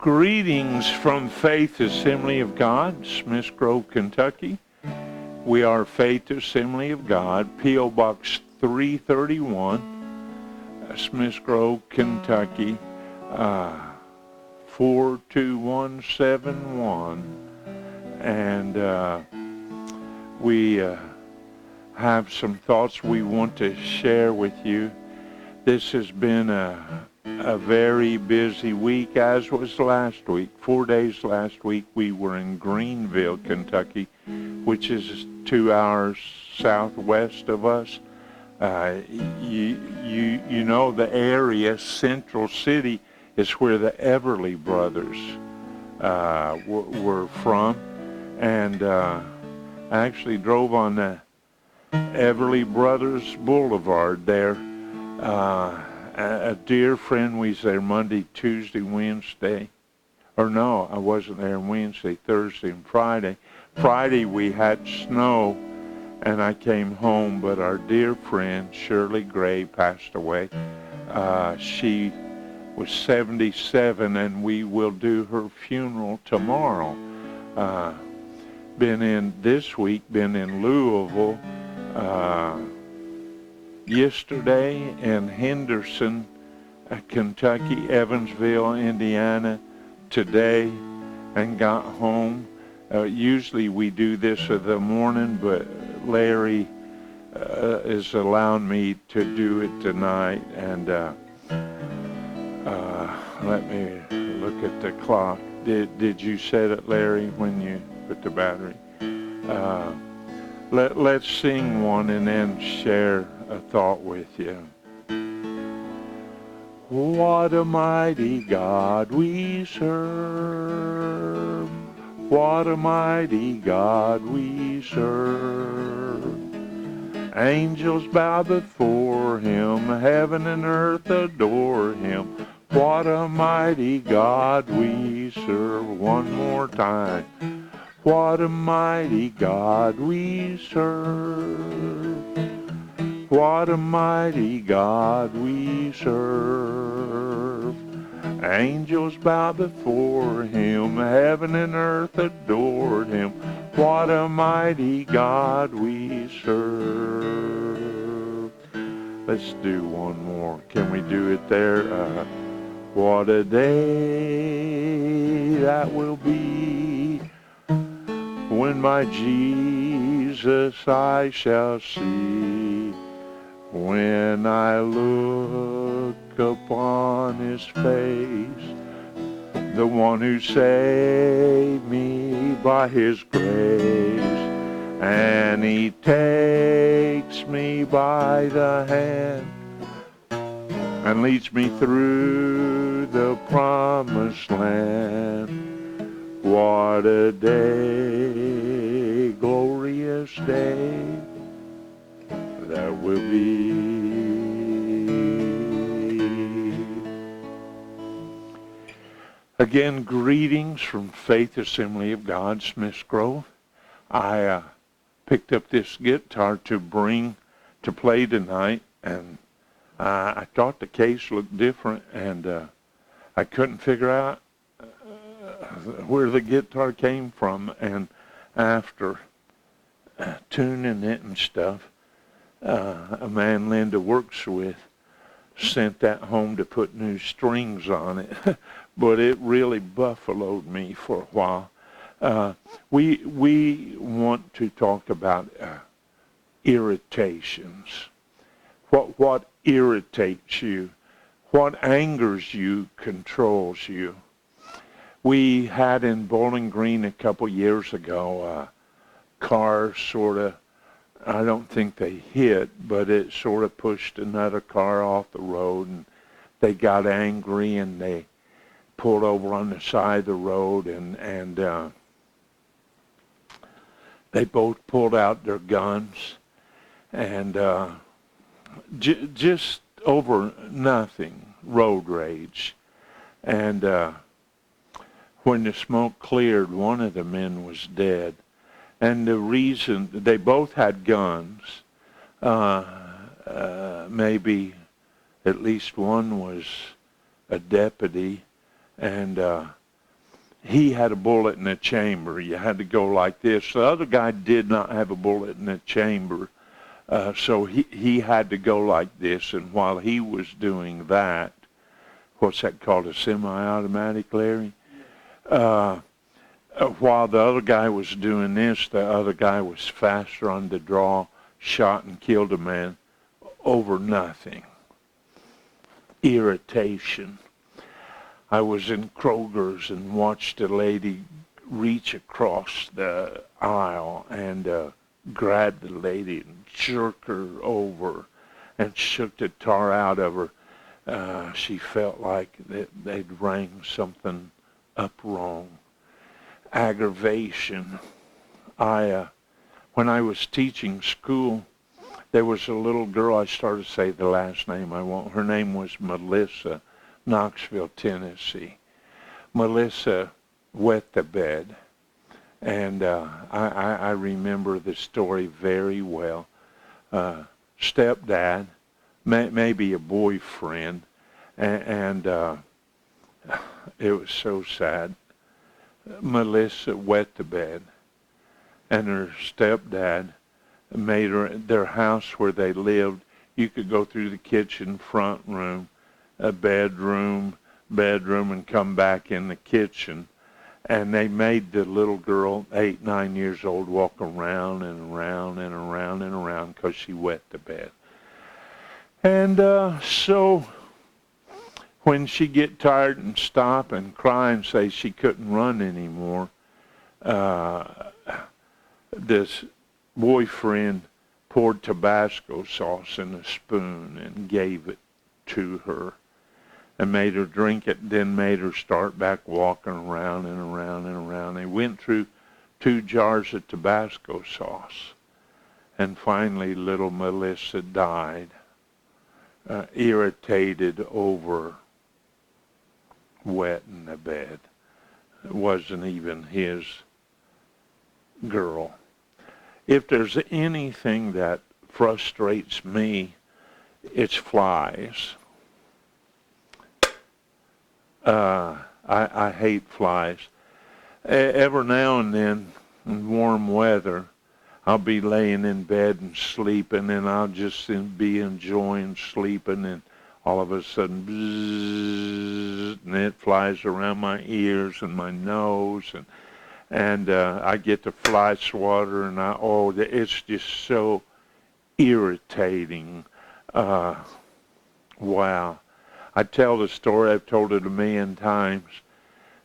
Greetings from Faith Assembly of God, Smith Grove, Kentucky. We are Faith Assembly of God, P.O. Box 331, Smith Grove, Kentucky, 42171. And we have some thoughts we want to share with you. This has been a very busy week, as was last week. 4 days last week we were in Greenville, Kentucky, which is 2 hours southwest of us. You know the area, Central City, is where the Everly brothers were from. And I actually drove on the Everly Brothers Boulevard there. A dear friend was there Monday, Tuesday, Wednesday. Or no, I wasn't there Wednesday, Thursday, and Friday. Friday we had snow, and I came home, but our dear friend Shirley Gray passed away. She was 77, and we will do her funeral tomorrow. Been in Louisville yesterday, in Henderson, Kentucky, Evansville, Indiana today, and got home. Usually we do this in the morning, but Larry is allowing me to do it tonight. And let me look at the clock. Did you set it, Larry, when you put the battery? Let's sing one and then share a thought with you. What a mighty God we serve. What a mighty God we serve. Angels bow before him, heaven and earth adore him. What a mighty God we serve. One more time. What a mighty God we serve. What a mighty God we serve. Angels bow before him, heaven and earth adored him. What a mighty God we serve. Let's do one more. Can we do it there? What a day that will be, when my Jesus I shall see. When I look upon his face, the one who saved me by his grace, and he takes me by the hand and leads me through the promised land. What a day, glorious day that will be. Again, greetings from Faith Assembly of God, Smith Grove. I picked up this guitar to play tonight, and I thought the case looked different, and I couldn't figure out where the guitar came from. And after tuning it and stuff, a man Linda works with sent that home to put new strings on it. But it really buffaloed me for a while. We want to talk about irritations. What irritates you? What angers you, controls you? We had in Bowling Green a couple years ago, cars sort of, I don't think they hit, but it sort of pushed another car off the road, and they got angry and they pulled over on the side of the road, and they both pulled out their guns, and just over nothing, road rage. And when the smoke cleared, one of the men was dead. And the reason, they both had guns. Maybe at least one was a deputy, and he had a bullet in the chamber. You had to go like this. The other guy did not have a bullet in the chamber. So he had to go like this. And while he was doing that, what's that called, a semi-automatic, Larry? While the other guy was doing this, the other guy was faster on the draw, shot and killed a man over nothing. Irritation. I was in Kroger's and watched a lady reach across the aisle and grab the lady and jerk her over and shook the tar out of her. She felt like they'd rang something up wrong. Aggravation. When I was teaching school, there was a little girl, I started to say the last name I won't. Her name was Melissa, Knoxville, Tennessee. Melissa wet the bed. And I remember the story very well. Stepdad, maybe a boyfriend, and it was so sad. Melissa wet the bed, and her stepdad made her, their house where they lived, you could go through the kitchen front room, a bedroom, and come back in the kitchen. And they made the little girl, 8, 9 years old, walk around and around and around and around because she wet the bed. And so when she get tired and stop and cry and say she couldn't run anymore, this boyfriend poured Tabasco sauce in a spoon and gave it to her and made her drink it, then made her start back walking around and around and around. They went through 2 jars of Tabasco sauce, and finally little Melissa died, irritated over wetting the bed. It wasn't even his girl. If there's anything that frustrates me, it's flies. I hate flies. Every now and then, in warm weather, I'll be laying in bed and sleeping, and I'll just be enjoying sleeping, and all of a sudden, bzzz, and it flies around my ears and my nose, and I get the fly swatter, and it's just so irritating. Wow. I tell the story, I've told it a million times.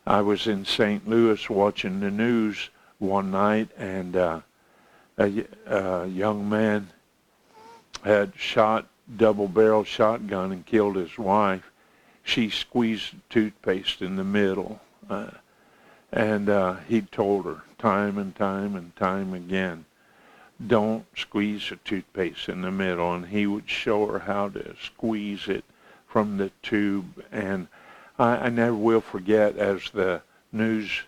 I was in St. Louis watching the news one night, and a young man had shot double-barrel shotgun and killed his wife. She squeezed toothpaste in the middle, and he told her time and time and time again, don't squeeze the toothpaste in the middle, and he would show her how to squeeze it from the tube. And I never will forget, as the news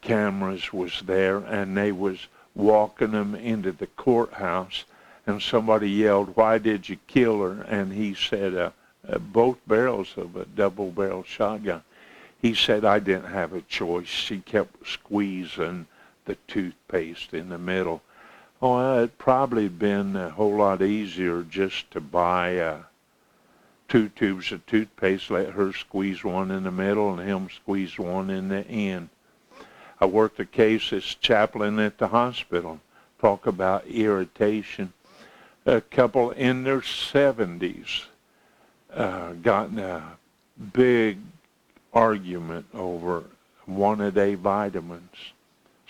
cameras was there and they was walking them into the courthouse, and somebody yelled, why did you kill her? And he said, both barrels of a double-barrel shotgun. He said, I didn't have a choice. She kept squeezing the toothpaste in the middle. Oh, it'd probably been a whole lot easier just to buy 2 tubes of toothpaste, let her squeeze one in the middle and him squeeze one in the end. I worked a case as chaplain at the hospital. Talk about irritation. A couple in their 70s got in a big argument over one-a-day vitamins.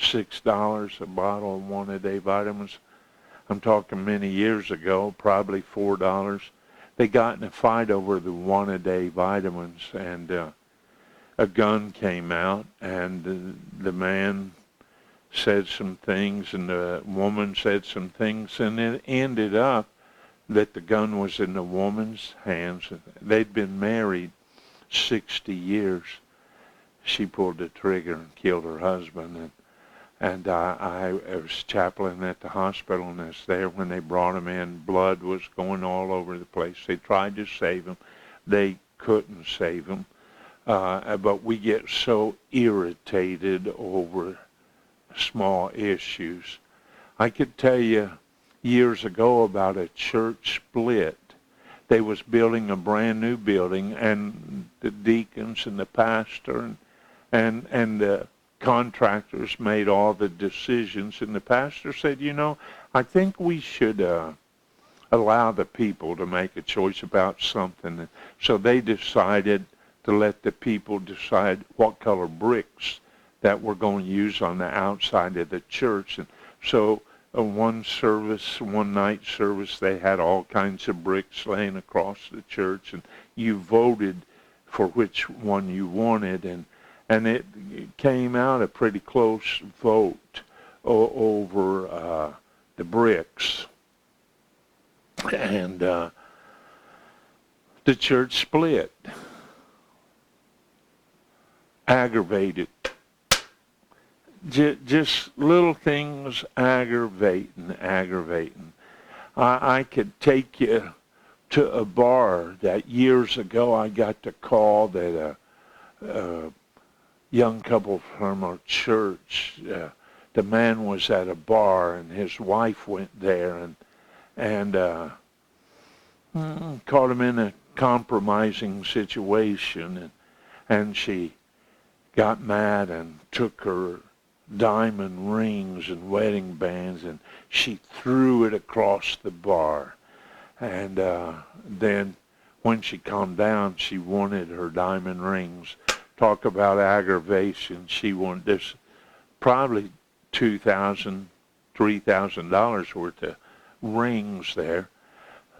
$6 a bottle of one-a-day vitamins. I'm talking many years ago, probably $4. They got in a fight over the one-a-day vitamins, and a gun came out, and the man said some things, and the woman said some things, and it ended up that the gun was in the woman's hands. They'd been married 60 years. She pulled the trigger and killed her husband, and I was chaplain at the hospital, and I was there when they brought him in. Blood was going all over the place. They tried to save him. They couldn't save him. but we get so irritated over small issues. I could tell you years ago about a church split. They was building a brand new building, and the deacons and the pastor and the contractors made all the decisions, and the pastor said, I think we should allow the people to make a choice about something. So they decided to let the people decide what color bricks that we're going to use on the outside of the church. And so one night service, they had all kinds of bricks laying across the church, and you voted for which one you wanted, and it came out a pretty close vote over the bricks. And the church split. Aggravated. Just little things aggravating. I could take you to a bar that years ago I got the call that a young couple from our church, the man was at a bar and his wife went there and caught him in a compromising situation, and she got mad and took her diamond rings and wedding bands and she threw it across the bar. And then when she calmed down, she wanted her diamond rings. Talk about aggravation. She wanted this, probably $2,000, $3,000 worth of rings there.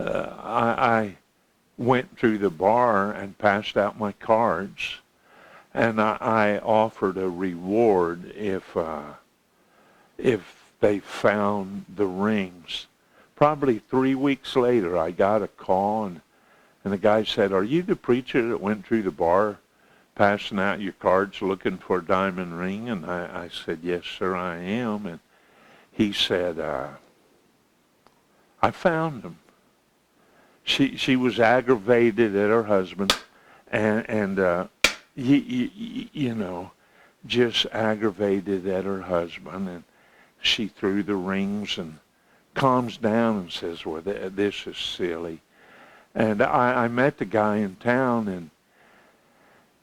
I went through the bar and passed out my cards, and I offered a reward if they found the rings. Probably 3 weeks later, I got a call, and the guy said, "Are you the preacher that went through the bar passing out your cards looking for a diamond ring?" And I said, "Yes, sir, I am." And he said, "I found them." She was aggravated at her husband, and just aggravated at her husband, and she threw the rings and calms down and says, "Well, this is silly." And I met the guy in town,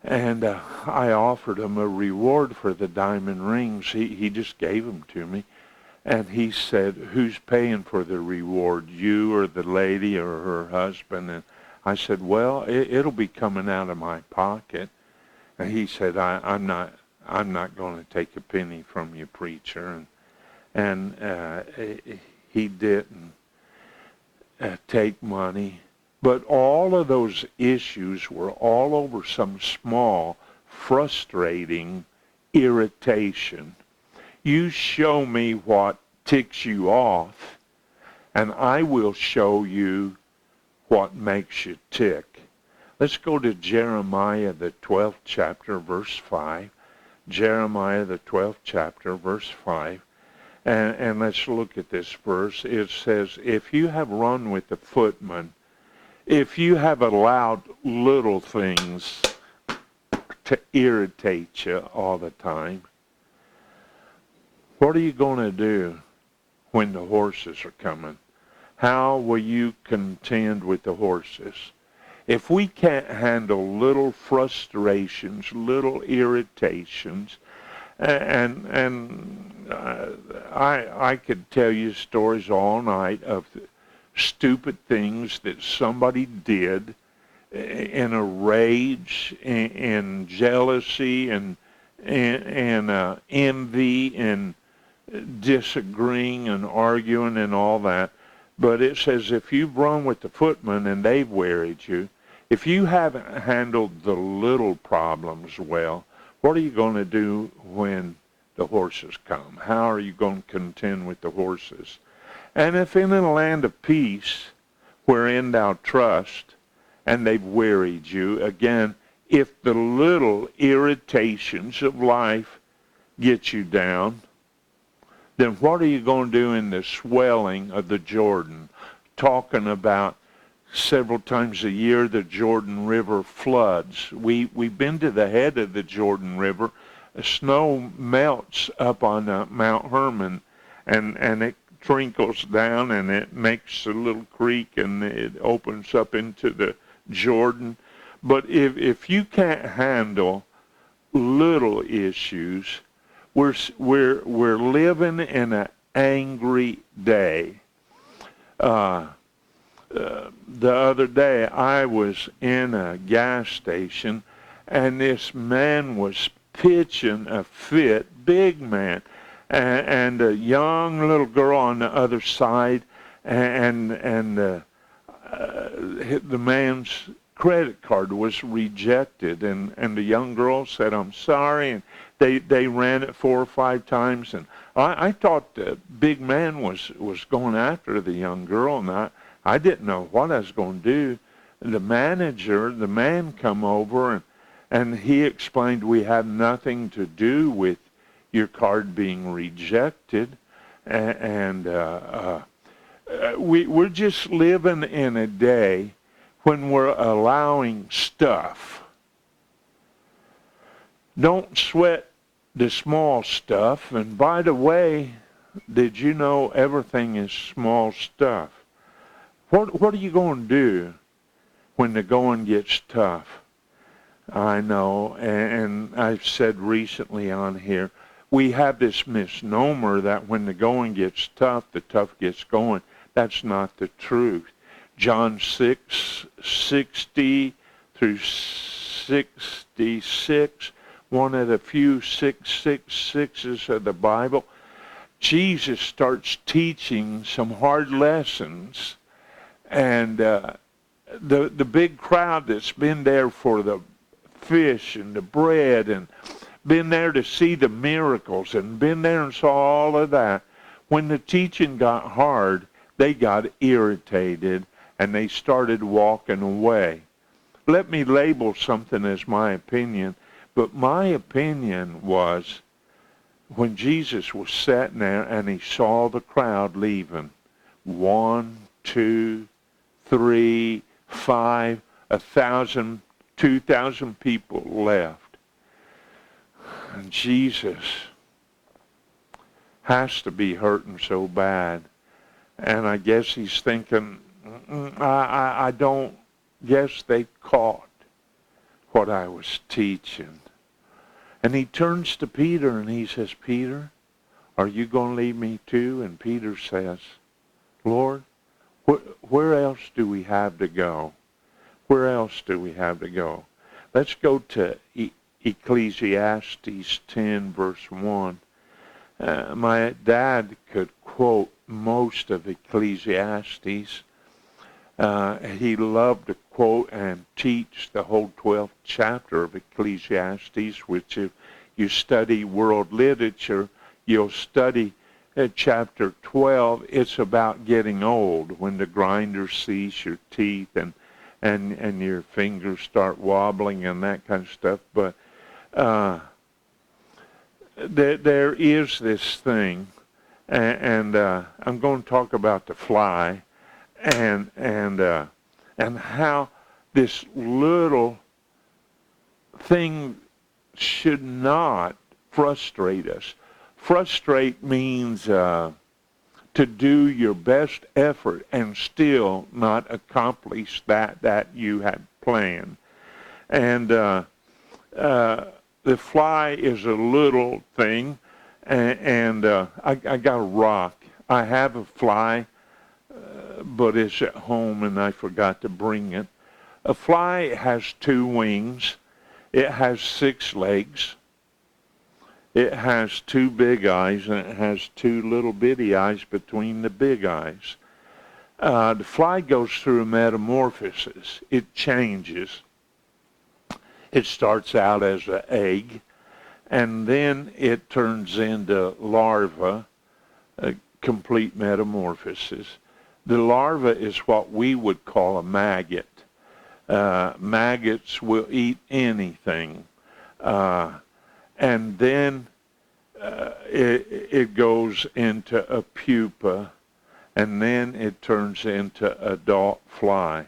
and I offered him a reward for the diamond rings. He just gave them to me. And he said, "Who's paying for the reward, you or the lady or her husband?" And I said, "Well, it'll be coming out of my pocket." And he said, I'm not going to take a penny from you, preacher." And he didn't take money. But all of those issues were all over some small, frustrating irritation. You show me what ticks you off, and I will show you what makes you tick. Let's go to Jeremiah, the 12th chapter, verse 5. Jeremiah, the 12th chapter, verse 5. And let's look at this verse. It says, "If you have run with the footman, if you have allowed little things to irritate you all the time, what are you going to do when the horses are coming? How will you contend with the horses?" If we can't handle little frustrations, little irritations, and I could tell you stories all night of stupid things that somebody did in a rage, in jealousy, and envy, and disagreeing and arguing and all that. But it says, if you've run with the footmen and they've wearied you, if you haven't handled the little problems well, what are you going to do when the horses come? How are you going to contend with the horses? "And if in a land of peace, wherein thou trust, and they've wearied you," again, if the little irritations of life get you down, then what are you going to do in the swelling of the Jordan? Talking about several times a year the Jordan River floods. We've been to the head of the Jordan River. Snow melts up on Mount Hermon, and it trickles down, and it makes a little creek, and it opens up into the Jordan. But if you can't handle little issues, we're living in an angry day. The other day I was in a gas station, and this man was pitching a fit, big man, and a young little girl on the other side, and the man's credit card was rejected, and the young girl said, "I'm sorry," and they ran it 4 or 5 times, and I thought the big man was going after the young girl, and I didn't know what I was going to do. The man come over, and he explained, "We have nothing to do with your card being rejected," and we're just living in a day when we're allowing stuff. Don't sweat the small stuff. And by the way, did you know everything is small stuff? What are you going to do when the going gets tough? I know, and I've said recently on here, we have this misnomer that when the going gets tough, the tough gets going. That's not the truth. John 6:60 through 66, one of the few 666s of the Bible, Jesus starts teaching some hard lessons, and the big crowd that's been there for the fish and the bread, and been there to see the miracles, and been there and saw all of that, when the teaching got hard, they got irritated, and they started walking away. Let me label something as my opinion, but my opinion was when Jesus was sitting there and he saw the crowd leaving, 1, 2, 3, 5, 1,000, 2,000 people left. And Jesus has to be hurting so bad. And I guess he's thinking, I don't guess they caught what I was teaching. And he turns to Peter and he says, "Peter, are you going to leave me too?" And Peter says, "Lord, where else do we have to go? Where else do we have to go?" Let's go to Ecclesiastes 10, verse 1. My dad could quote most of Ecclesiastes. He loved to quote and teach the whole 12th chapter of Ecclesiastes, which if you study world literature, you'll study chapter 12. It's about getting old, when the grinders cease, your teeth, and your fingers start wobbling and that kind of stuff. But there is this thing, and I'm going to talk about the fly, and how this little thing should not frustrate us. Frustrate means to do your best effort and still not accomplish that you had planned. And the fly is a little thing, and I got a rock. I have a fly, but it's at home and I forgot to bring it. A fly has 2 wings. It has 6 legs. It has 2 big eyes, and it has 2 little bitty eyes between the big eyes. The fly goes through a metamorphosis. It changes. It starts out as an egg, and then it turns into larva, a complete metamorphosis. The larva is what we would call a maggot. Maggots will eat anything. And then it goes into a pupa, and then it turns into adult fly.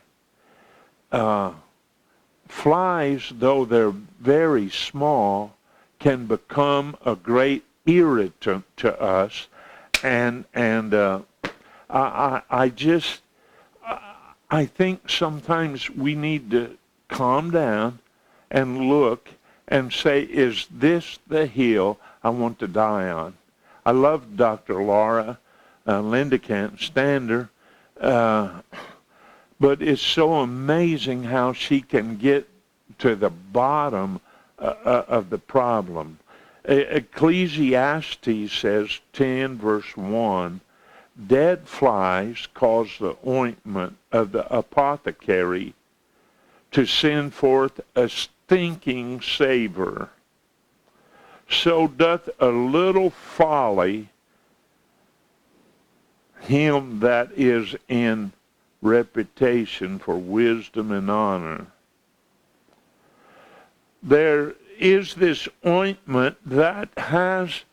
flies, though they're very small, can become a great irritant to us, and I think sometimes we need to calm down and look and say, is this the hill I want to die on? I love Dr. Laura. Linda can't stand her. But it's so amazing how she can get to the bottom of the problem. Ecclesiastes says, 10 verse 1, dead flies cause the ointment of the apothecary to send forth a stinking savor. So doth a little folly him that is in reputation for wisdom and honor. There is this ointment that has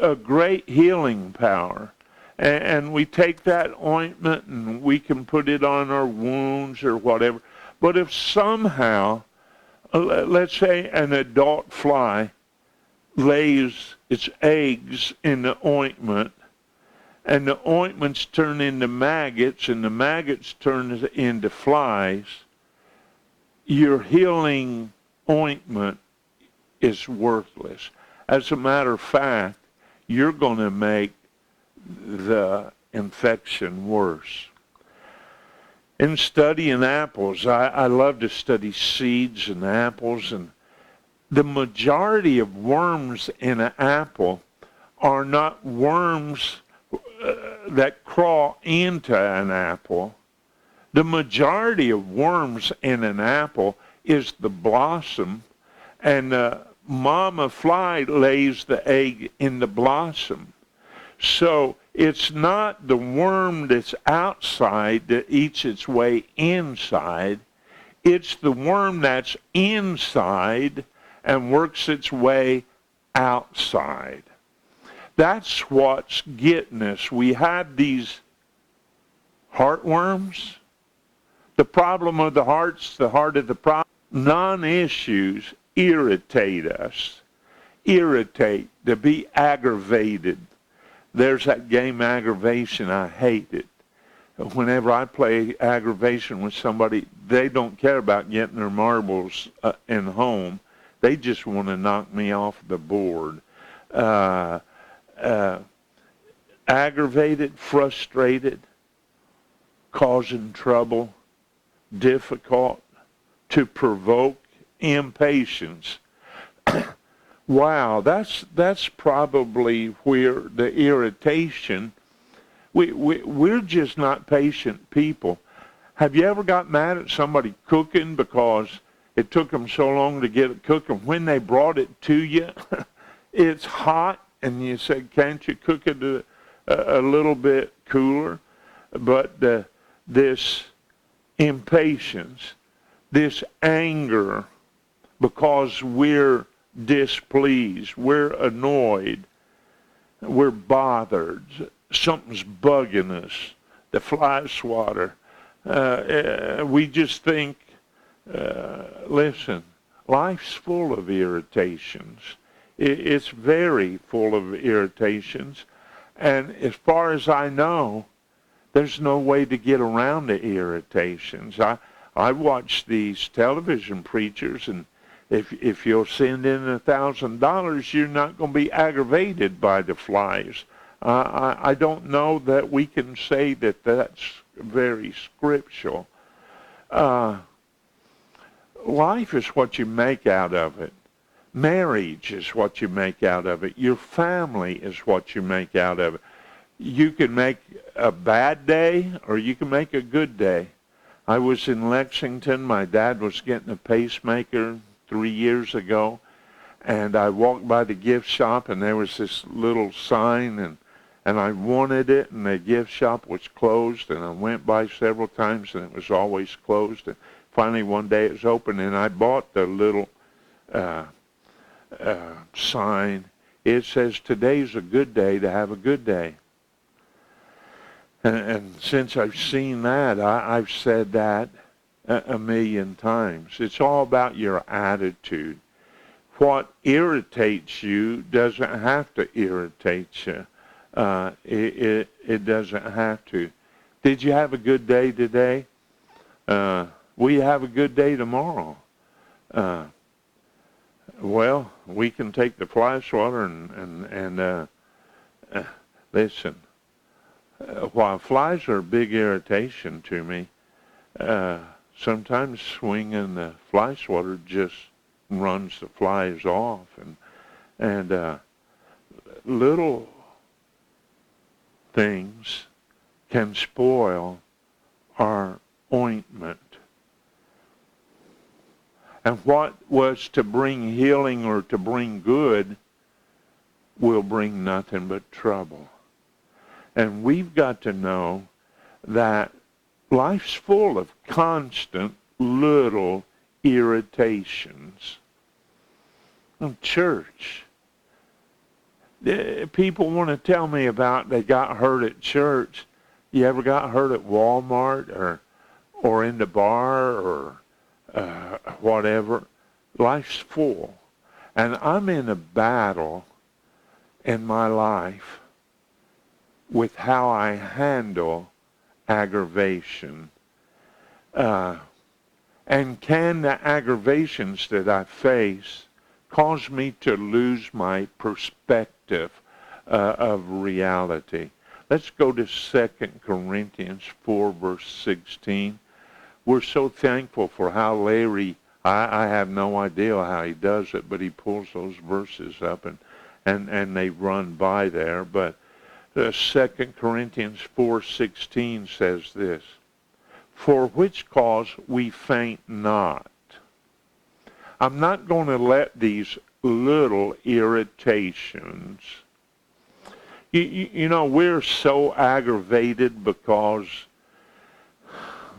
a great healing power. And we take that ointment and we can put it on our wounds or whatever. But if somehow, let's say an adult fly lays its eggs in the ointment, and the ointments turn into maggots, and the maggots turn into flies, your healing ointment is worthless. As a matter of fact, you're going to make the infection worse. In studying apples, I love to study seeds and apples, and the majority of worms in an apple are not worms that crawl into an apple. The majority of worms in an apple is the blossom, and mama fly lays the egg in the blossom. So it's not the worm that's outside that eats its way inside. It's the worm that's inside and works its way outside. That's what's getting us. We have these heartworms. The problem of the heart's the heart of the problem. Non-issues irritate us. Irritate, to be aggravated. There's that game Aggravation. I hate it. Whenever I play Aggravation with somebody, they don't care about getting their marbles in home. They just want to knock me off the board. Aggravated, frustrated, causing trouble, difficult, to provoke, impatience. Wow, that's probably where the irritation, we're just not patient people. Have you ever got mad at somebody cooking because it took them so long to get it cooked, and when they brought it to you, it's hot, and you said, can't you cook it a little bit cooler? But this impatience, this anger, because we're displeased, we're annoyed, we're bothered, something's bugging us, the fly swatter. We just think, listen, life's full of irritations. It's very full of irritations. And as far as I know, there's no way to get around the irritations. I watch these television preachers, and if you'll send in $1,000, you're not going to be aggravated by the flies. I don't know that we can say that that's very scriptural. Life is what you make out of it. Marriage is what you make out of it. Your family is what you make out of it. You can make a bad day or you can make a good day. I was in Lexington. My dad was getting a pacemaker 3 years ago, and I walked by the gift shop, and there was this little sign, and I wanted it, and the gift shop was closed, and I went by several times, and it was always closed. And finally, one day it was open, and I bought the little sign. It says, today's a good day to have a good day. And since I've seen that, I've said that a million times. It's all about your attitude. What irritates you doesn't have to irritate you. It doesn't have to. Did you have a good day today? Will you have a good day tomorrow? Well, we can take the fly swatter and listen. While flies are a big irritation to me, sometimes swinging the fly swatter just runs the flies off, and little things can spoil our ointment. And what was to bring healing or to bring good will bring nothing but trouble. And we've got to know that life's full of constant little irritations. Church. People want to tell me about they got hurt at church. You ever got hurt at Walmart or in the bar or whatever? Life's full. And I'm in a battle in my life with how I handle aggravation. And can the aggravations that I face cause me to lose my perspective of reality? Let's go to 2 Corinthians 4, verse 16. We're so thankful for how Larry, I have no idea how he does it, but he pulls those verses up and they run by there. But 2 Corinthians 4:16 says this, "For which cause we faint not." I'm not going to let these little irritations, you know, we're so aggravated because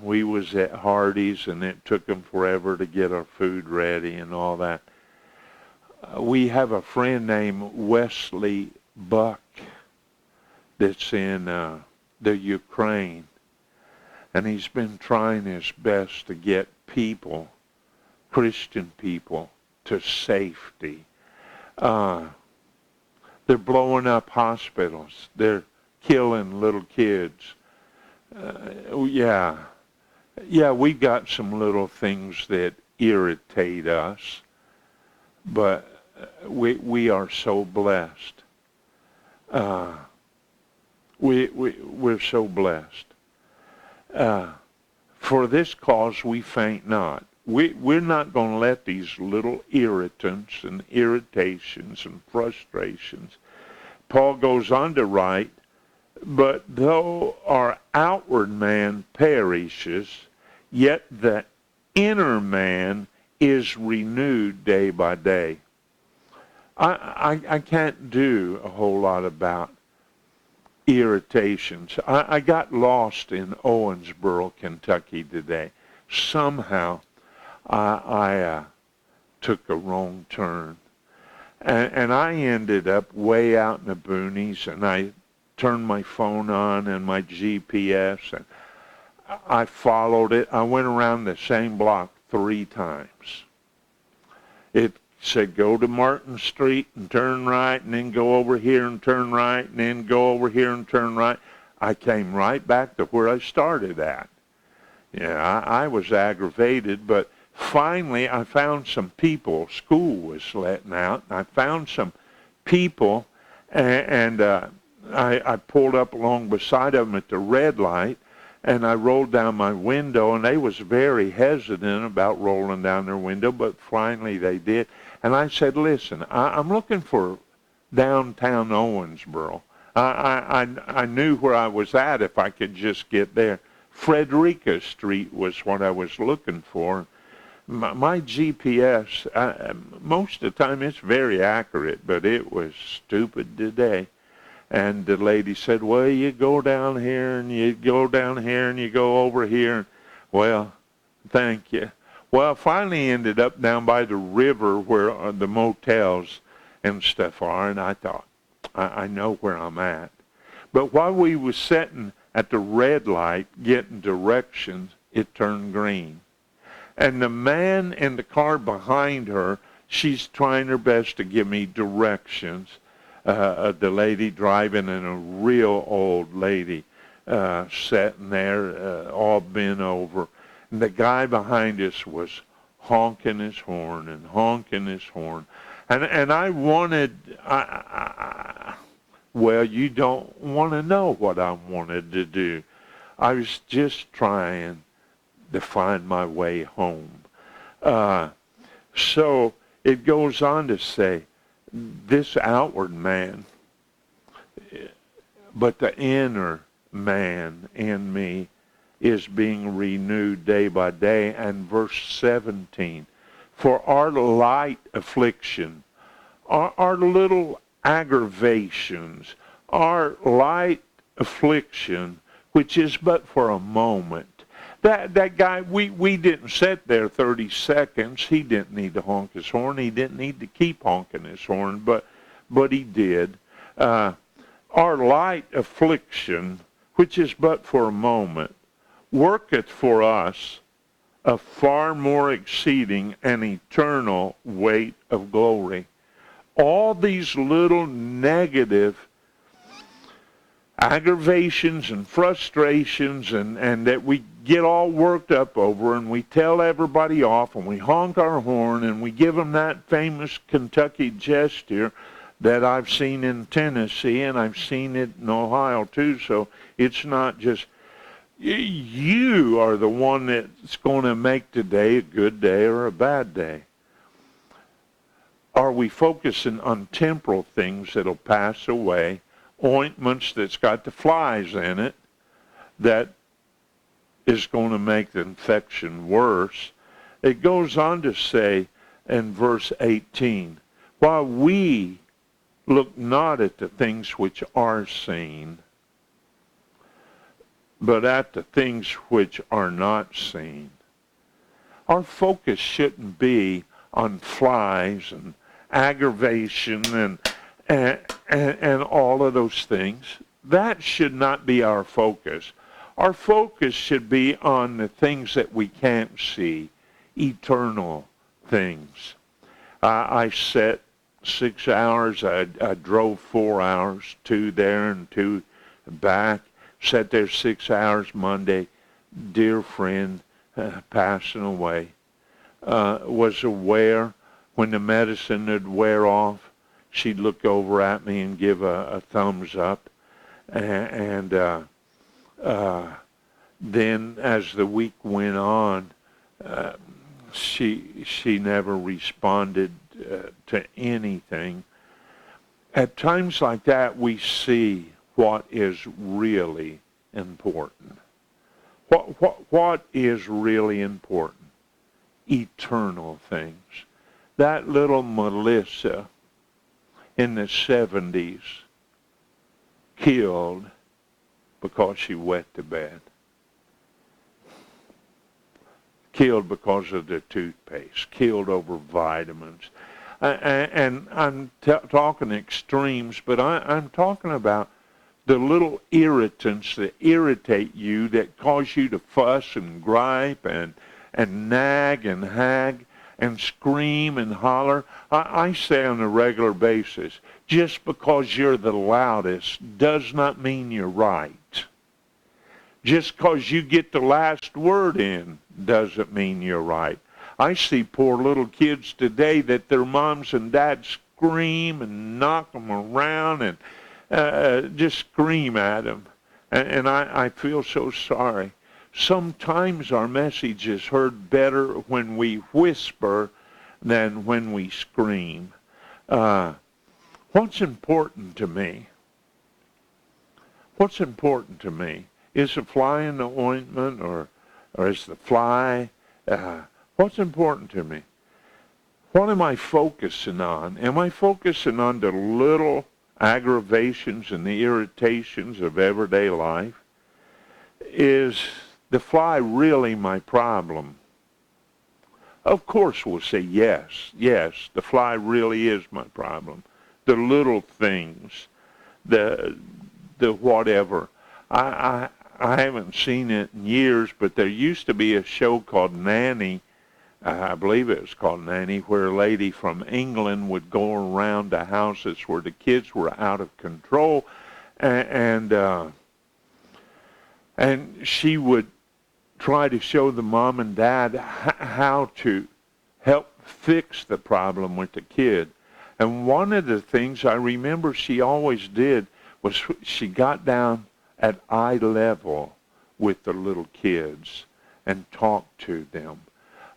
we was at Hardee's and it took them forever to get our food ready and all that. We have a friend named Wesley Buck that's in the Ukraine, and he's been trying his best to get people, Christian people, to safety. They're blowing up hospitals. They're killing little kids. Yeah, we got some little things that irritate us, but we are so blessed. We're so blessed. For this cause we faint not. We're not going to let these little irritants and irritations and frustrations. Paul goes on to write, "But though our outward man perishes, yet the inner man is renewed day by day." I can't do a whole lot about irritations. I got lost in Owensboro, Kentucky today. Somehow I took a wrong turn. And I ended up way out in the boonies, and I turned my phone on and my GPS, and I followed it. I went around the same block 3 times. It said go to Martin Street and turn right, and then go over here and turn right, and then go over here and turn right. I came right back to where I started at. Yeah, I was aggravated, but finally I found some people. School was letting out. I found some people, and I pulled up along beside of them at the red light, and I rolled down my window, and they was very hesitant about rolling down their window, but finally they did. And I said, "Listen, I'm looking for downtown Owensboro. I knew where I was at if I could just get there. Frederica Street was what I was looking for." My GPS, most of the time it's very accurate, but it was stupid today. And the lady said, "Well, you go down here, and you go down here, and you go over here." Well, thank you. Well, I finally ended up down by the river where the motels and stuff are, and I thought, I know where I'm at. But while we was sitting at the red light getting directions, it turned green. And the man in the car behind her, she's trying her best to give me directions. The lady driving and a real old lady sitting there, all bent over. And the guy behind us was honking his horn and honking his horn. And I wanted, well, you don't want to know what I wanted to do. I was just trying to find my way home. So it goes on to say, this outward man, but the inner man in me is being renewed day by day. And verse 17, for our light affliction, our little aggravations, our light affliction, which is but for a moment. That guy, we didn't sit there 30 seconds. He didn't need to honk his horn. He didn't need to keep honking his horn, but he did. Our light affliction, which is but for a moment, worketh for us a far more exceeding and eternal weight of glory. All these little negative aggravations and frustrations and that we get all worked up over, and we tell everybody off, and we honk our horn, and we give them that famous Kentucky gesture that I've seen in Tennessee, and I've seen it in Ohio too. So it's not just you are the one that's going to make today a good day or a bad day. Are we focusing on temporal things that'll pass away, ointments that's got the flies in it, that is going to make the infection worse? It goes on to say in verse 18, while we look not at the things which are seen, but at the things which are not seen. Our focus shouldn't be on flies and aggravation and all of those things. That should not be our focus. Our focus should be on the things that we can't see, eternal things. I sat 6 hours. I drove 4 hours, 2 there and 2 back. Sat there 6 hours Monday. Dear friend passing away. Was aware when the medicine would wear off, she'd look over at me and give a thumbs up. And then as the week went on, she never responded to anything. At times like that, we see what is really important. What is really important? Eternal things. That little Melissa in the 70s killed because she wet the bed. Killed because of the toothpaste. Killed over vitamins. And I'm talking extremes, but I'm talking about the little irritants that irritate you, that cause you to fuss and gripe and nag and hag and scream and holler. I say on a regular basis, just because you're the loudest does not mean you're right. Just because you get the last word in doesn't mean you're right. I see poor little kids today that their moms and dads scream and knock them around and just scream at them. And I feel so sorry. Sometimes our message is heard better when we whisper than when we scream. What's important to me? What's important to me? Is the fly in the ointment, or is the fly? What's important to me? What am I focusing on? Am I focusing on the little aggravations and the irritations of everyday life? Is the fly really my problem? Of course we'll say yes, the fly really is my problem. The little things, the whatever. I haven't seen it in years, but there used to be a show called Nanny I believe it was called Nanny, where a lady from England would go around to houses where the kids were out of control, and she would try to show the mom and dad how to help fix the problem with the kid. And one of the things I remember she always did was she got down at eye level with the little kids and talked to them.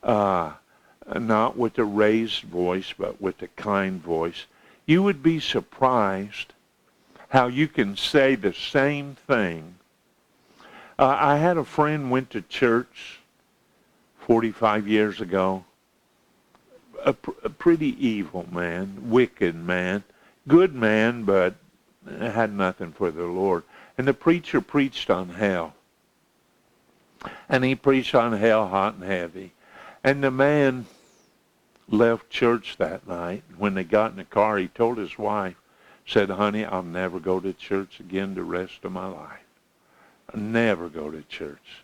Not with a raised voice, but with a kind voice. You would be surprised how you can say the same thing. I had a friend went to church 45 years ago. A pretty evil man, wicked man, good man, but had nothing for the Lord. And the preacher preached on hell. And he preached on hell hot and heavy. And the man left church that night. When they got in the car, he told his wife, said, "Honey, I'll never go to church again the rest of my life. I'll never go to church."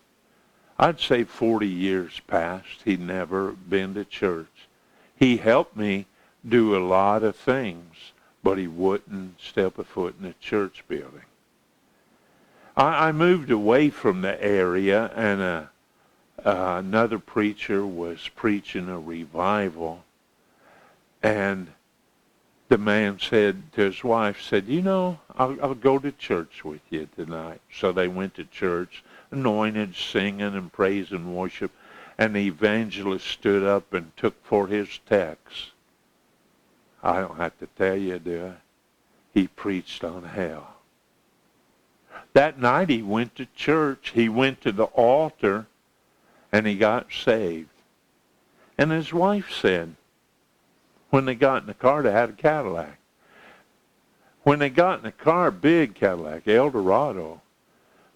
I'd say 40 years passed. He'd never been to church. He helped me do a lot of things, but he wouldn't step a foot in a church building. I moved away from the area, and another preacher was preaching a revival, and the man said to his wife, said, "You know, I'll go to church with you tonight." So they went to church, anointed, singing and praise and worship, and the evangelist stood up and took for his text. I don't have to tell you, do I? He preached on hell. That night he went to church. He went to the altar, and he got saved. And his wife said, when they got in the car, they had a Cadillac. When they got in the car, big Cadillac, Eldorado.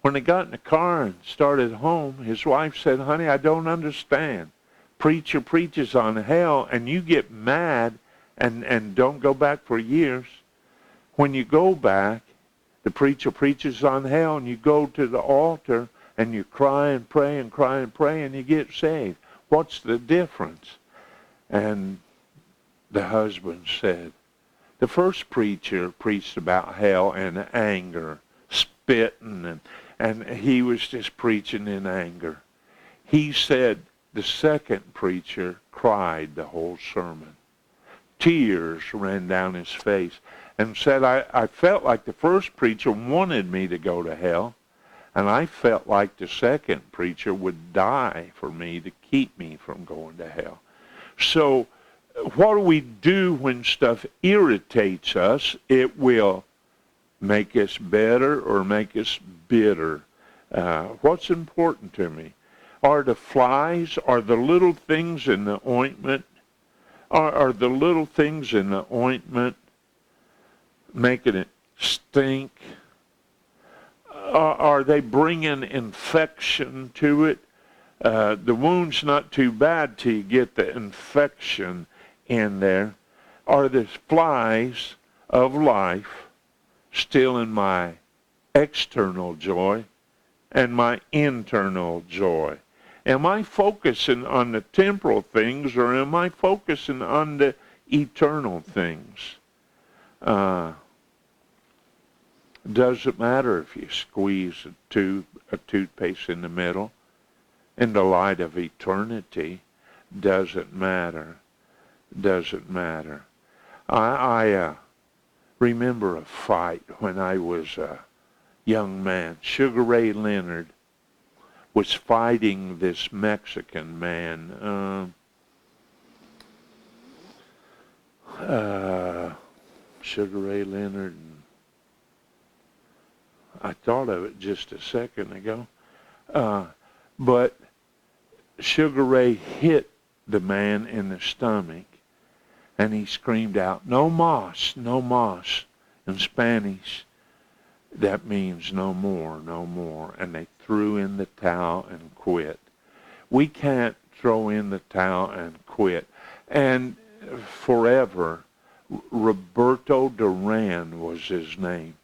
When they got in the car and started home, his wife said, "Honey, I don't understand. Preacher preaches on hell, and you get mad and don't go back for years. When you go back, the preacher preaches on hell, and you go to the altar, and you cry and pray and cry and pray, and you get saved. What's the difference?" And the husband said, "The first preacher preached about hell and anger, spitting, and he was just preaching in anger. He said the second preacher cried the whole sermon. Tears ran down his face, and said, I felt like the first preacher wanted me to go to hell, and I felt like the second preacher would die for me to keep me from going to hell." So what do we do when stuff irritates us? It will make us better or make us bitter. What's important to me? Are the flies, are the little things in the ointment, are the little things in the ointment making it stink? Are they bringing infection to it? The wound's not too bad till you get the infection in there. Are the flies of life still in my external joy and my internal joy? Am I focusing on the temporal things, or am I focusing on the eternal things? Doesn't matter if you squeeze a toothpaste in the middle. In the light of eternity, doesn't matter. Doesn't matter. I remember a fight when I was a young man. Sugar Ray Leonard was fighting this Mexican man. Sugar Ray Leonard. I thought of it just a second ago. But Sugar Ray hit the man in the stomach, and he screamed out, "No mas, no mas." In Spanish, that means no more, no more. And they threw in the towel and quit. We can't throw in the towel and quit. And forever, Roberto Duran was his name.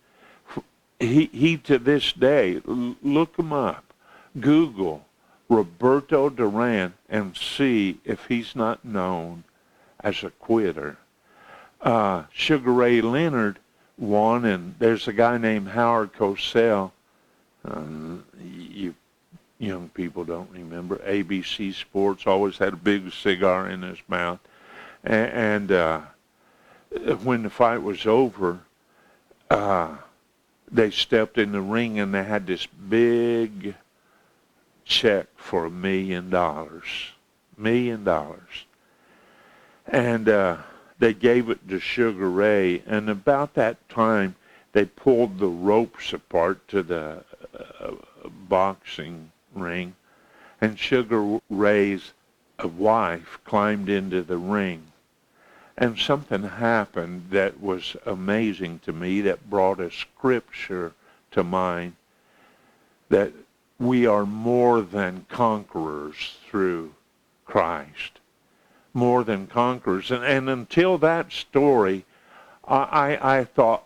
He to this day, look him up, Google Roberto Duran and see if he's not known as a quitter. Sugar Ray Leonard won, and there's a guy named Howard Cosell. You young people don't remember. ABC Sports, always had a big cigar in his mouth. And when the fight was over, they stepped in the ring and they had this big check for $1 million. $1 million. And they gave it to Sugar Ray. And about that time, they pulled the ropes apart to the boxing ring. And Sugar Ray's wife climbed into the ring. And something happened that was amazing to me, that brought a scripture to mind, that we are more than conquerors through Christ. More than conquerors. And until that story, I thought,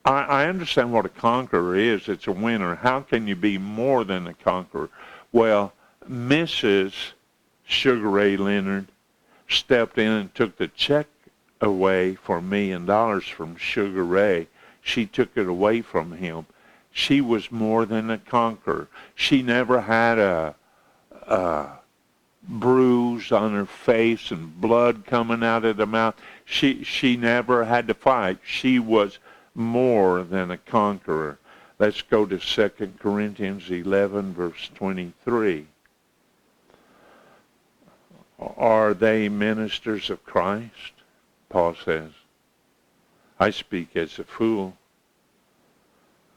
I understand what a conqueror is. It's a winner. How can you be more than a conqueror? Well, Mrs. Sugar Ray Leonard stepped in and took the check away for $1 million from Sugar Ray. She took it away from him. She was more than a conqueror. She never had a bruise on her face and blood coming out of the mouth. She never had to fight. She was more than a conqueror. Let's go to 2 Corinthians 11, verse 23. Are they ministers of Christ? Paul says, I speak as a fool.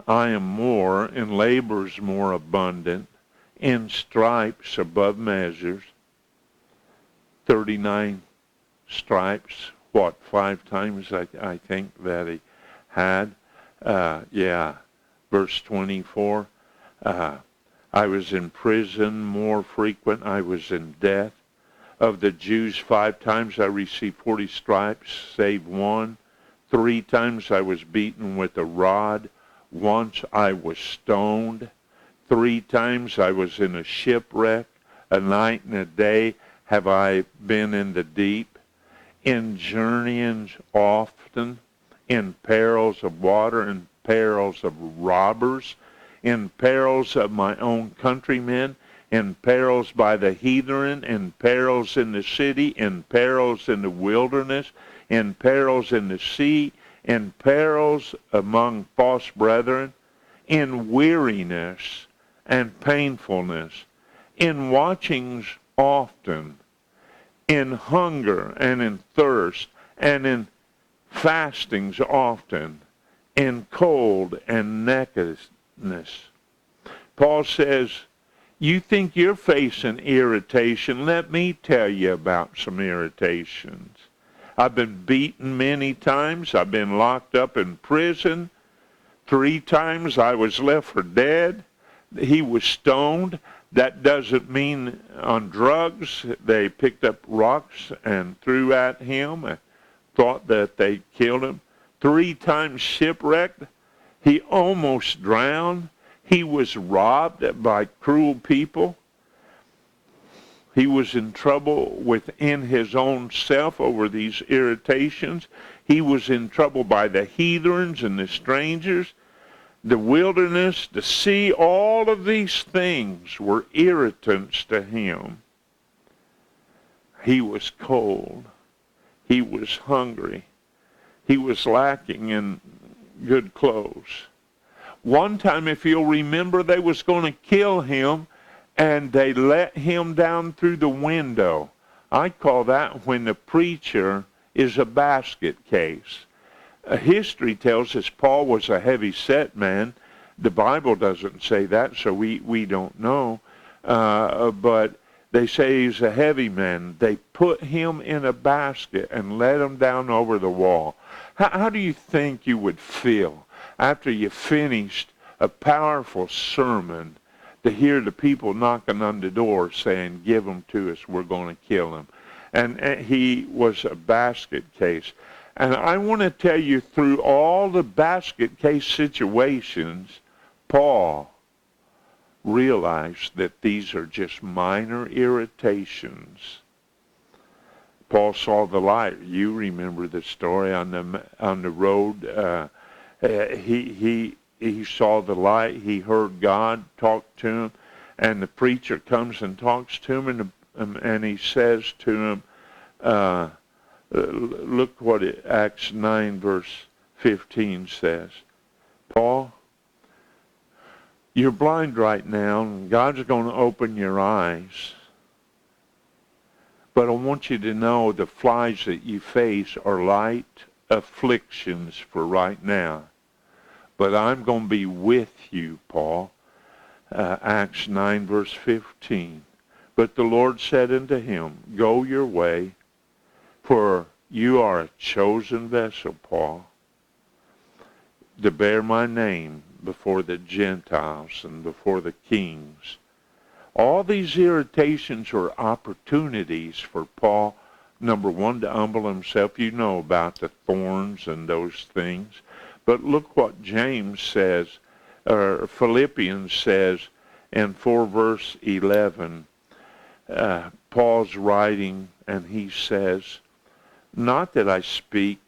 I am more, in labors more abundant, in stripes above measures. 39 stripes, 5 times I think that he had. Verse 24. I was in prison more frequent. I was in death. Of the Jews, 5 times I received 40 stripes, save 1. 3 times I was beaten with a rod. Once I was stoned. 3 times I was in a shipwreck. A night and a day have I been in the deep. In journeyings often. In perils of water. In perils of robbers. In perils of my own countrymen. In perils by the heathen, in perils in the city, in perils in the wilderness, in perils in the sea, in perils among false brethren, in weariness and painfulness, in watchings often, in hunger and in thirst, and in fastings often, in cold and nakedness. Paul says, you think you're facing irritation. Let me tell you about some irritations. I've been beaten many times. I've been locked up in prison. 3 times I was left for dead. He was stoned. That doesn't mean on drugs. They picked up rocks and threw at him and thought that they killed him. 3 times shipwrecked. He almost drowned. He was robbed by cruel people. He was in trouble within his own self over these irritations. He was in trouble by the heathens and the strangers, the wilderness, the sea. All of these things were irritants to him. He was cold. He was hungry. He was lacking in good clothes. One time, if you'll remember, they was going to kill him, and they let him down through the window. I call that when the preacher is a basket case. History tells us Paul was a heavy-set man. The Bible doesn't say that, so we don't know. But they say he's a heavy man. They put him in a basket and let him down over the wall. How do you think you would feel after you finished a powerful sermon to hear the people knocking on the door saying, give him to us, we're going to kill him? And he was a basket case. And I want to tell you, through all the basket case situations, Paul realize that these are just minor irritations. Paul saw the light. You remember the story on the road. He saw the light. He heard God talk to him, and the preacher comes and talks to him, and he says to him, look what Acts 9 verse 15 says. Paul, you're blind right now, and God's going to open your eyes. But I want you to know the flies that you face are light afflictions for right now. But I'm going to be with you, Paul. Acts 9 verse 15. But the Lord said unto him, go your way, for you are a chosen vessel, Paul, to bear my name before the Gentiles and before the kings. All these irritations were opportunities for Paul, number one, to humble himself. You know about the thorns and those things. But look what James says, or Philippians says in 4 verse 11. Paul's writing, and he says, not that I speak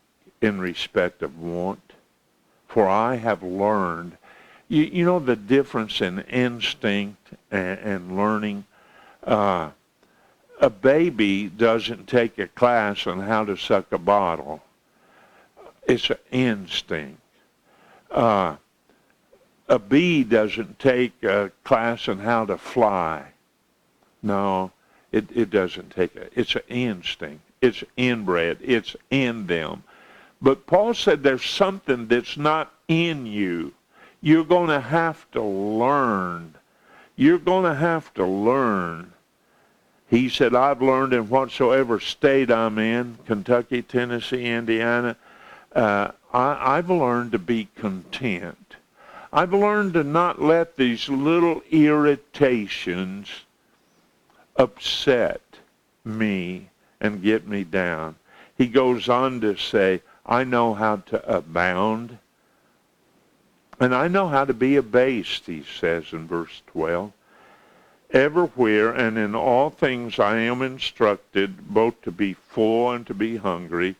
in respect of want, for I have learned. You know the difference in instinct and learning? A baby doesn't take a class on how to suck a bottle. It's an instinct. A bee doesn't take a class on how to fly. No, it doesn't take it. It's an instinct. It's inbred. It's in them. But Paul said there's something that's not in you. You're going to have to learn. You're going to have to learn. He said, I've learned in whatsoever state I'm in, Kentucky, Tennessee, Indiana, I've learned to be content. I've learned to not let these little irritations upset me and get me down. He goes on to say, I know how to abound, and I know how to be abased, he says in verse 12. Everywhere and in all things I am instructed, both to be full and to be hungry,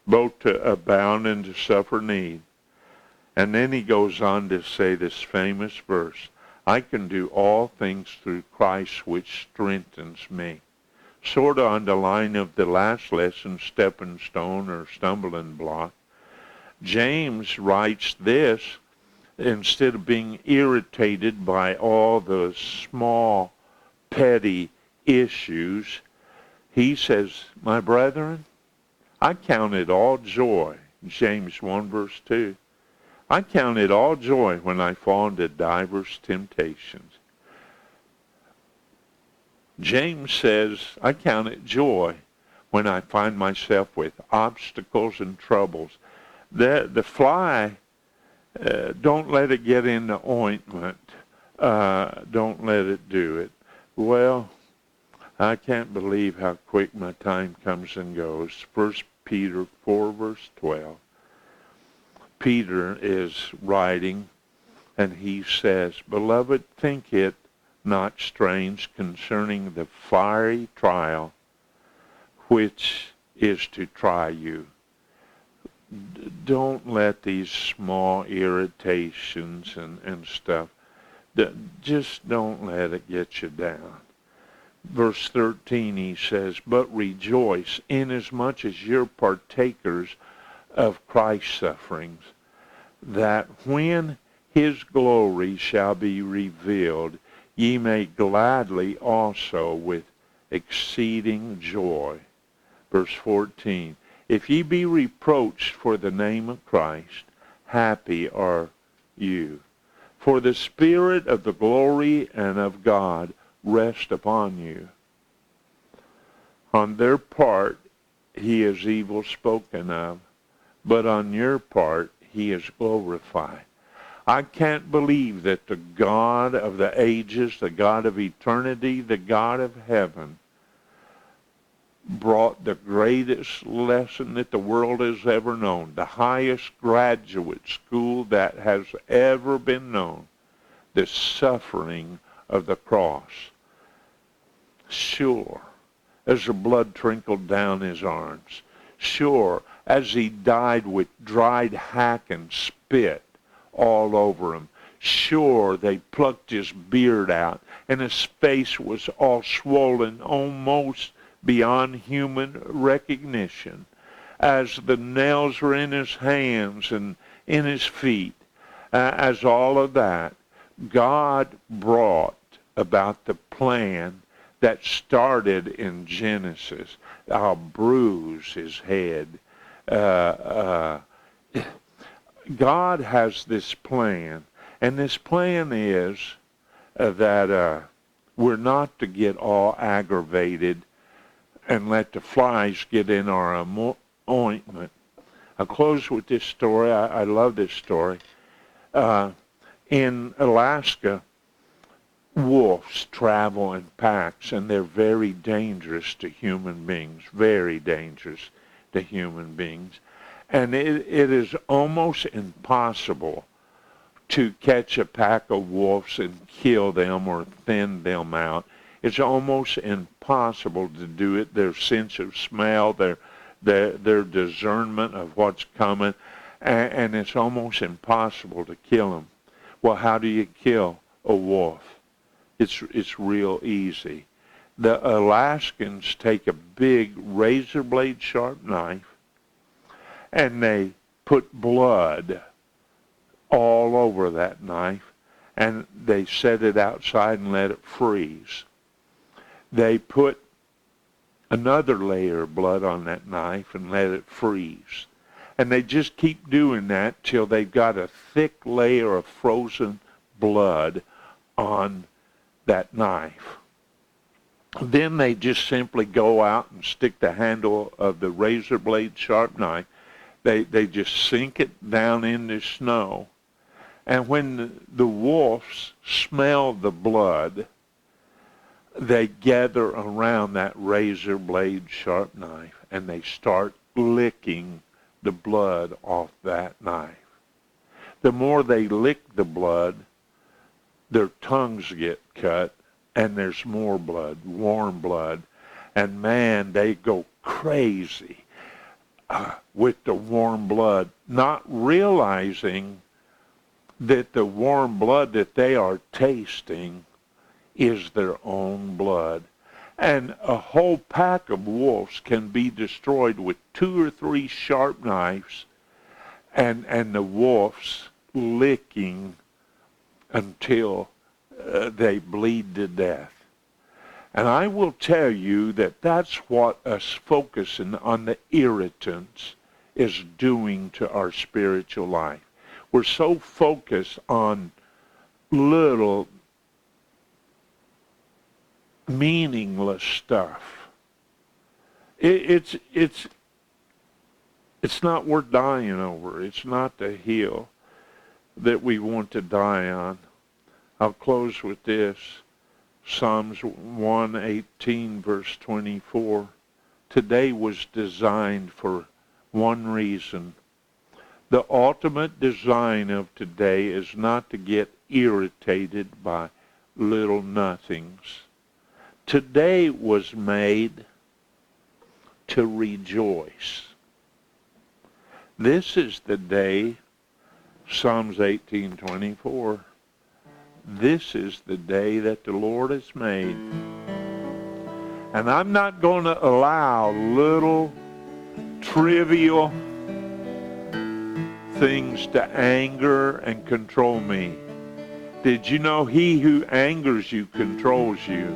both to abound and to suffer need. And then he goes on to say this famous verse, I can do all things through Christ which strengthens me. Sort of on the line of the last lesson, stepping stone or stumbling block. James writes this, instead of being irritated by all the small, petty issues, he says, my brethren, I count it all joy. James 1 verse 2. I count it all joy when I fall into diverse temptations. James says, I count it joy when I find myself with obstacles and troubles. The fly, don't let it get in the ointment. Don't let it do it. Well, I can't believe how quick my time comes and goes. 1 Peter 4 verse 12. Peter is writing, and he says, Beloved, think it not strange concerning the fiery trial which is to try you. Don't let these small irritations and stuff, just don't let it get you down. Verse 13, he says, But rejoice inasmuch as you're partakers of Christ's sufferings, that when his glory shall be revealed, ye may gladly also with exceeding joy. Verse 14, If ye be reproached for the name of Christ, happy are you. For the Spirit of the glory and of God rest upon you. On their part he is evil spoken of, but on your part he is glorified. I can't believe that the God of the ages, the God of eternity, the God of heaven, brought the greatest lesson that the world has ever known, the highest graduate school that has ever been known, the suffering of the cross. Sure, as the blood trickled down his arms. Sure, as he died with dried hack and spit all over him. Sure, they plucked his beard out, and his face was all swollen, almost beyond human recognition, as the nails were in his hands and in his feet. As all of that, God brought about the plan that started in Genesis. I'll bruise his head. God has this plan, and this plan is that we're not to get all aggravated and let the flies get in our ointment. I'll close with this story. I love this story. In Alaska, wolves travel in packs, and they're very dangerous to human beings, very dangerous to human beings. And it is almost impossible to catch a pack of wolves and kill them or thin them out. It's almost impossible to do it. Their sense of smell, their discernment of what's coming, and it's almost impossible to kill them. Well, how do you kill a wolf? It's real easy. The Alaskans take a big razor blade sharp knife, and they put blood all over that knife, and they set it outside and let it freeze. They put another layer of blood on that knife and let it freeze. And they just keep doing that till they've got a thick layer of frozen blood on that knife. Then they just simply go out and stick the handle of the razor blade sharp knife. They just sink it down in the snow. And when the wolves smell the blood, they gather around that razor blade sharp knife and they start licking the blood off that knife. The more they lick the blood, their tongues get cut, and there's more blood, warm blood. And man, they go crazy with the warm blood, not realizing that the warm blood that they are tasting is their own blood. And a whole pack of wolves can be destroyed with 2 or 3 sharp knives, and the wolves licking until they bleed to death. And I will tell you that that's what us focusing on the irritants is doing to our spiritual life. We're so focused on little meaningless stuff. It's not worth dying over. It's not the hill that we want to die on. I'll close with this. Psalms 118, verse 24. Today was designed for one reason. The ultimate design of today is not to get irritated by little nothings. Today was made to rejoice. This is the day, Psalms 18:24. This is the day that the Lord has made. And I'm not going to allow little trivial things to anger and control me. Did you know he who angers you controls you?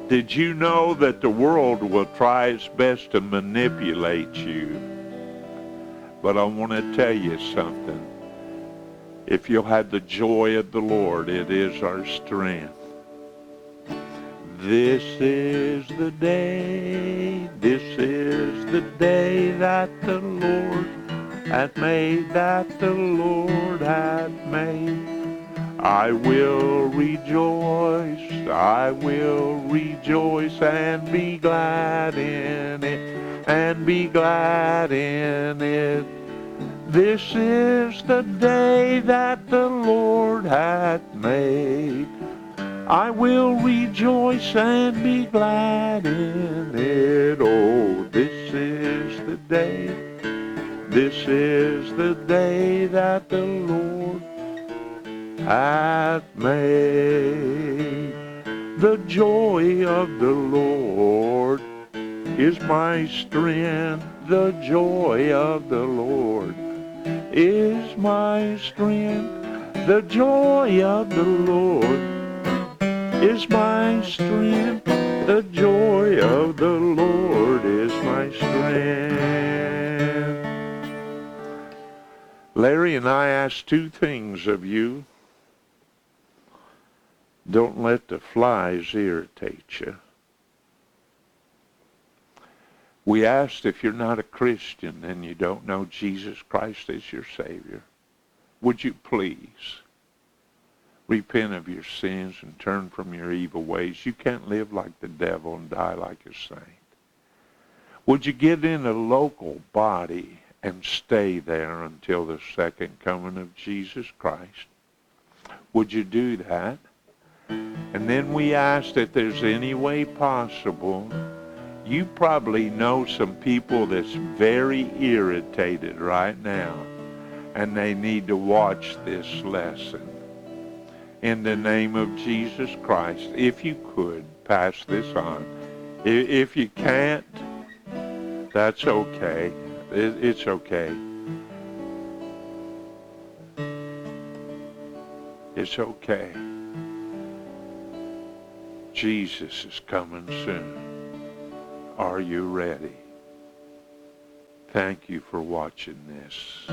Did you know that the world will try its best to manipulate you? But I want to tell you something. If you'll have the joy of the Lord, it is our strength. This is the day that the Lord hath made, that the Lord hath made. I will rejoice and be glad in it, and be glad in it. This is the day that the Lord hath made. I will rejoice and be glad in it. Oh, this is the day that the Lord hath made. The joy of the Lord is my strength. The joy of the Lord is my strength. The joy of the Lord is my strength. The joy of the Lord is my strength. Larry and I ask two things of you. Don't let the flies irritate you. We asked, if you're not a Christian and you don't know Jesus Christ as your Savior, would you please repent of your sins and turn from your evil ways? You can't live like the devil and die like a saint. Would you get in a local body and stay there until the second coming of Jesus Christ? Would you do that? And then we asked if there's any way possible. You probably know some people that's very irritated right now, and they need to watch this lesson. In the name of Jesus Christ, if you could, pass this on. If you can't, that's okay. It's okay. It's okay. Jesus is coming soon. Are you ready? Thank you for watching this.